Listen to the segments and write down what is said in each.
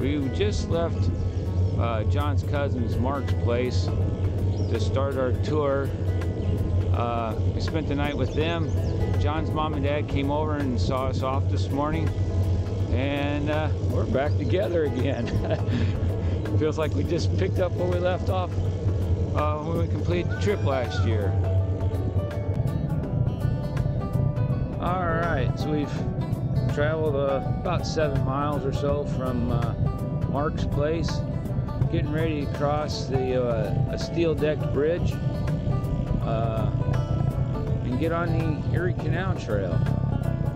We just left John's cousin's Mark's place to start our tour. We spent the night with them. John's mom and dad came over and saw us off this morning, and we're back together again. Feels like we just picked up where we left off when we completed the trip last year. Alright, so we've traveled about 7 miles or so from Mark's place, getting ready to cross a steel-decked bridge and get on the Erie Canal Trail.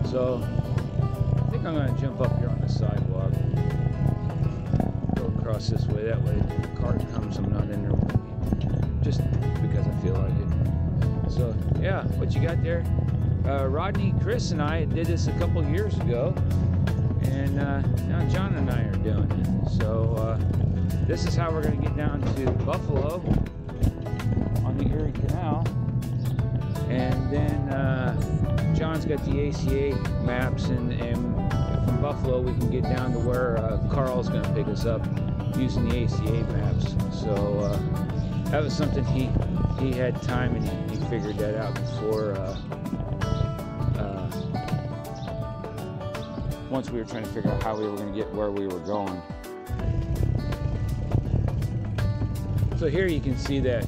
So I think I'm going to jump up here on the sidewalk, go across this way. That way if the car comes, I'm not in there with me, just because I feel like it. So yeah, what you got there? Rodney, Chris, and I did this a couple years ago, and now John and I are doing it. So this is how we're going to get down to Buffalo on the Erie Canal, and then John's got the ACA maps, and from Buffalo we can get down to where Carl's going to pick us up using the ACA maps. So that was something he had time, and he figured that out before. Once we were trying to figure out how we were going to get where we were going. So here you can see that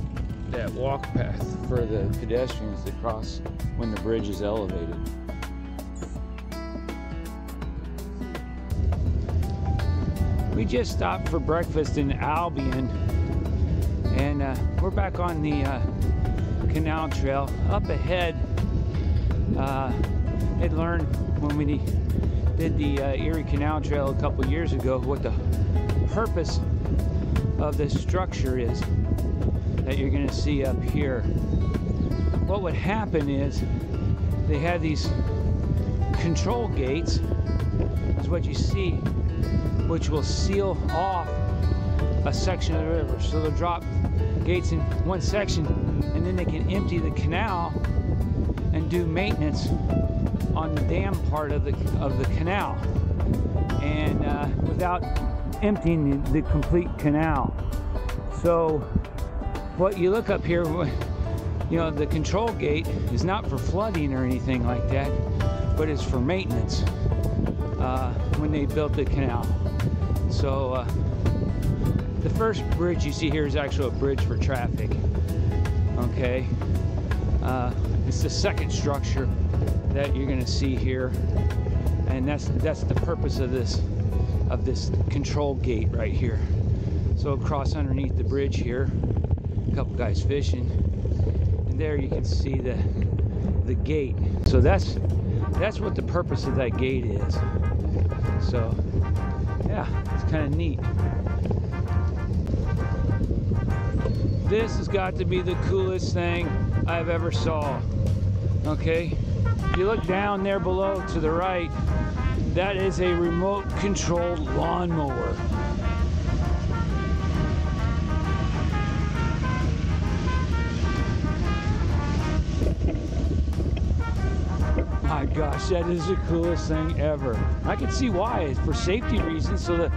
walk path for the pedestrians to cross when the bridge is elevated. We just stopped for breakfast in Albion, and we're back on the canal trail. Up ahead, I'd learned when we did the Erie Canal Trail a couple years ago what the purpose of this structure is that you're going to see up here. What would happen is they have these control gates, is what you see, which will seal off a section of the river. So they'll drop gates in one section, and then they can empty the canal and do maintenance on the dam part of the canal, and without emptying the complete canal. So what you look up here, you know, the control gate is not for flooding or anything like that, but it's for maintenance when they built the canal. So the first bridge you see here is actually a bridge for traffic. Okay, it's the second structure that you're going to see here, and that's the purpose of this control gate right here. So across underneath the bridge here, a couple guys fishing, and there you can see the gate. So that's what the purpose of that gate is. So yeah, it's kind of neat. This has got to be the coolest thing I've ever saw. Okay, if you look down there below to the right, that is a remote controlled lawnmower. My gosh, that is the coolest thing ever. I can see why. It's for safety reasons, so that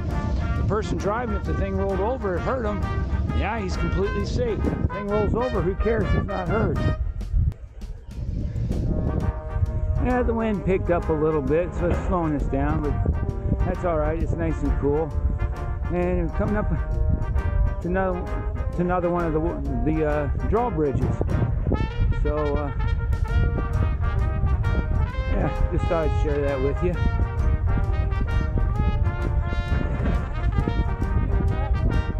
the person driving, if the thing rolled over, it hurt him. Yeah, he's completely safe. If the thing rolls over, who cares? He's not hurt. Yeah, the wind picked up a little bit, so it's slowing us down, but that's all right. It's nice and cool. And we're coming up to another one of the drawbridges. So yeah, just thought I'd share that with you.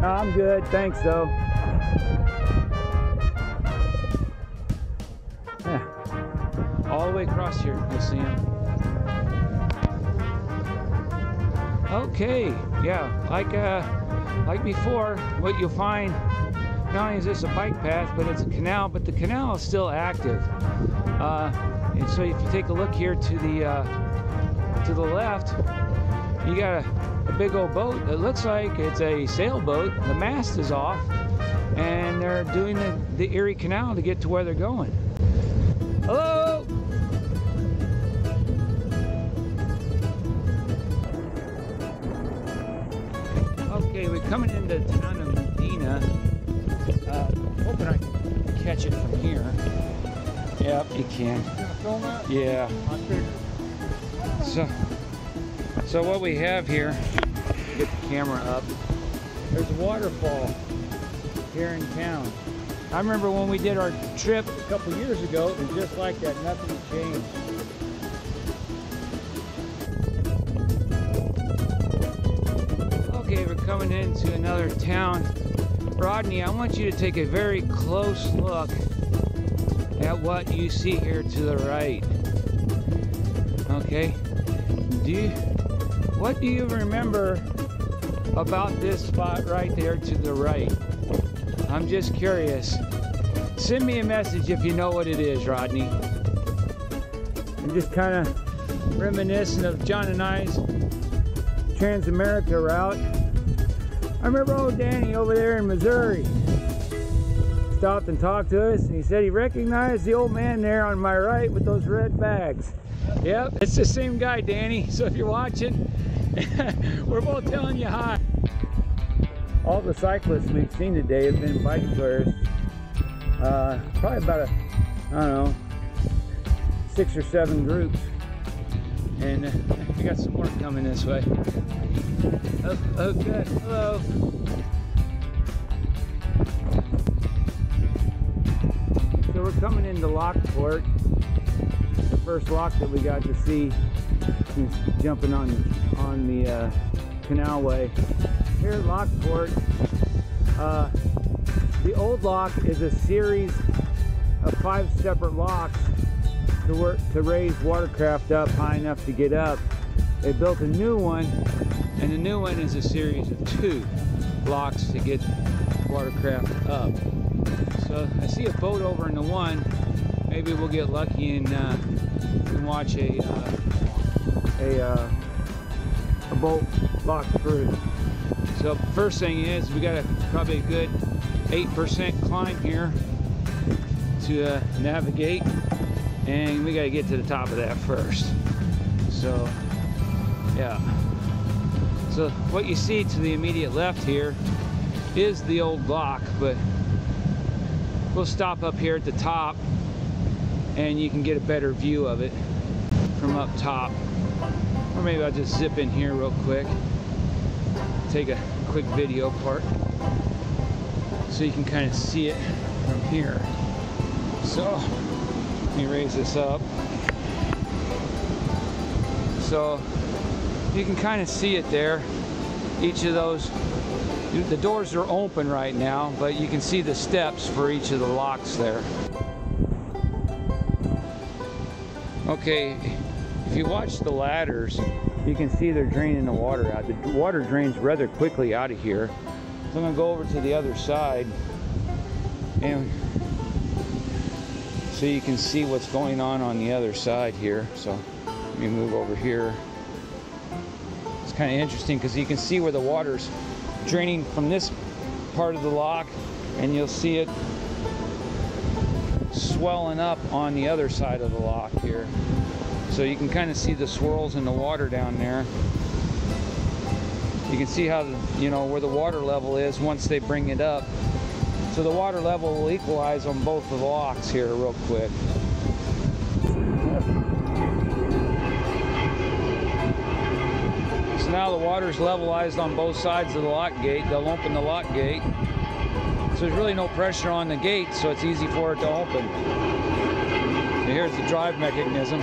I'm good, thanks though. Yeah. All the way across here, you'll see them. Okay, yeah, like before, what you'll find, not only is this a bike path, but it's a canal, but the canal is still active. And so if you take a look here to the left, you got a big old boat. It looks like it's a sailboat. The mast is off, and they're doing the Erie Canal to get to where they're going. Hello! coming into the town of Medina. Hoping I can catch it from here. Yep, you can. You gonna film that? Yeah. I figured. So what we have here, get the camera up, there's a waterfall here in town. I remember when we did our trip a couple years ago, it was just like that, nothing changed. Okay, we're coming into another town. Rodney, I want you to take a very close look at what you see here to the right. Okay? What do you remember about this spot right there to the right? I'm just curious. Send me a message if you know what it is, Rodney. I'm just kind of reminiscent of John and I's Trans-America route. I remember old Danny over there in Missouri stopped and talked to us, and he said he recognized the old man there on my right with those red bags. Yep, it's the same guy, Danny. So if you're watching, we're both telling you hi. All the cyclists we've seen today have been bike tourists. Probably about I don't know, 6 or 7 groups. And we got some more coming this way. Oh, good. Hello. So we're coming into Lockport. The first lock that we got to see since jumping on the canalway. Here at Lockport, the old lock is a series of 5 separate locks to raise watercraft up high enough to get up. They built a new one, and the new one is a series of 2 locks to get watercraft up. So I see a boat over in the one. Maybe we'll get lucky and watch a boat lock through. So first thing is we got probably a good 8% climb here to navigate, and we got to get to the top of that first. So yeah. So what you see to the immediate left here is the old lock, but we'll stop up here at the top and you can get a better view of it from up top. Or maybe I'll just zip in here real quick, take a quick video part so you can kind of see it from here. So let me raise this up so you can kind of see it there. Each of those, the doors are open right now, but you can see the steps for each of the locks there. Okay, if you watch the ladders, you can see they're draining the water out. The water drains rather quickly out of here. So I'm gonna go over to the other side, and so you can see what's going on the other side here. So let me move over here. It's kind of interesting because you can see where the water's draining from this part of the lock, and you'll see it swelling up on the other side of the lock here. So you can kind of see the swirls in the water down there. You can see how, where the water level is once they bring it up. So the water level will equalize on both of the locks here real quick. So now the water's levelized on both sides of the lock gate. They'll open the lock gate. So there's really no pressure on the gate, so it's easy for it to open. And here's the drive mechanism.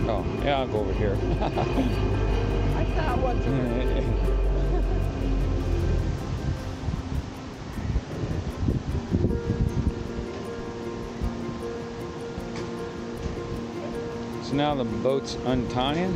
Oh, yeah, I'll go over here. I saw one too. So now the boat's untying.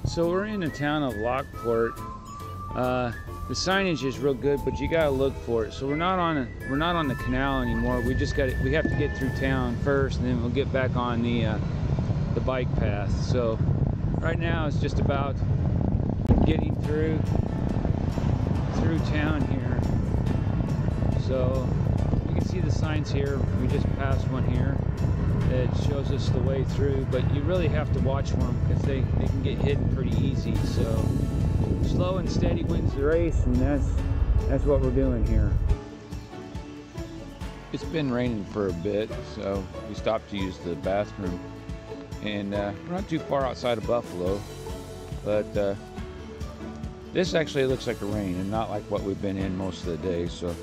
So we're in the town of Lockport. The signage is real good, but you gotta look for it. So we're not on the canal anymore. We have to get through town first, and then we'll get back on the bike path. So right now it's just about getting through town here. So you can see the signs here. We just passed one here that shows us the way through, but you really have to watch for them because they can get hidden pretty easy. So slow and steady wins the race, and that's what we're doing here. It's been raining for a bit, so we stopped to use the bathroom, and we're not too far outside of Buffalo, but this actually looks like a rain and not like what we've been in most of the day. So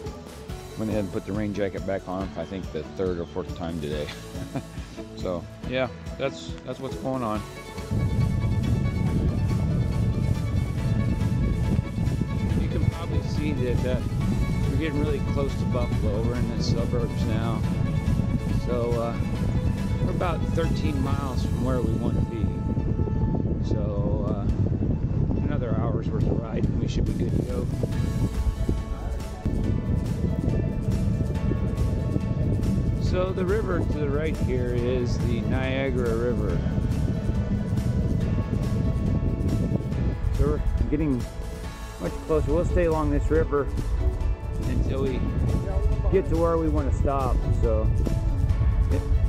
went ahead and put the rain jacket back on, I think the third or fourth time today. So yeah, that's what's going on. You can probably see that we're getting really close to Buffalo. We're in the suburbs now. So we're about 13 miles from where we want to be. So another hour's worth of ride and we should be good to go. So the river to the right here is the Niagara River. So we're getting much closer. We'll stay along this river until we get to where we want to stop. So,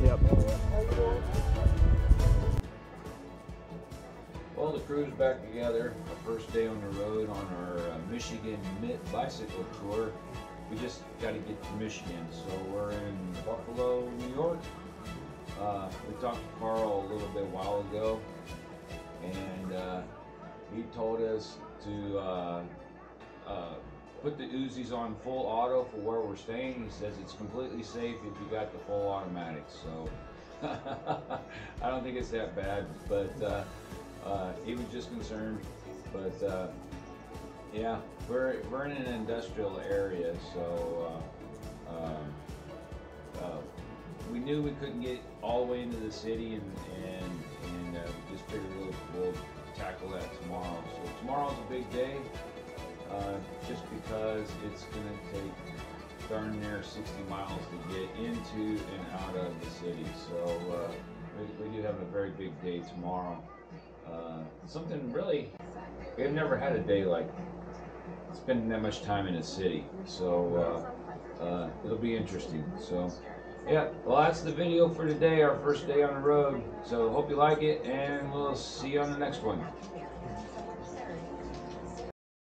yep. Well, the crew's back together. Our first day on the road on our Michigan Mitt Bicycle Tour. We just got to get to Michigan, so we're in Buffalo, New York. We talked to Carl a little bit while ago, and he told us to put the Uzis on full auto for where we're staying. He says it's completely safe if you got the full automatic, so I don't think it's that bad, but he was just concerned. But yeah, we're in an industrial area, so we knew we couldn't get all the way into the city, and we just figured we'll tackle that tomorrow. So tomorrow's a big day, just because it's going to take darn near 60 miles to get into and out of the city. So we do have a very big day tomorrow. Something really, we've never had a day like spending that much time in a city, so it'll be interesting. So yeah, well, that's the video for today, our first day on the road. So hope you like it, and we'll see you on the next one.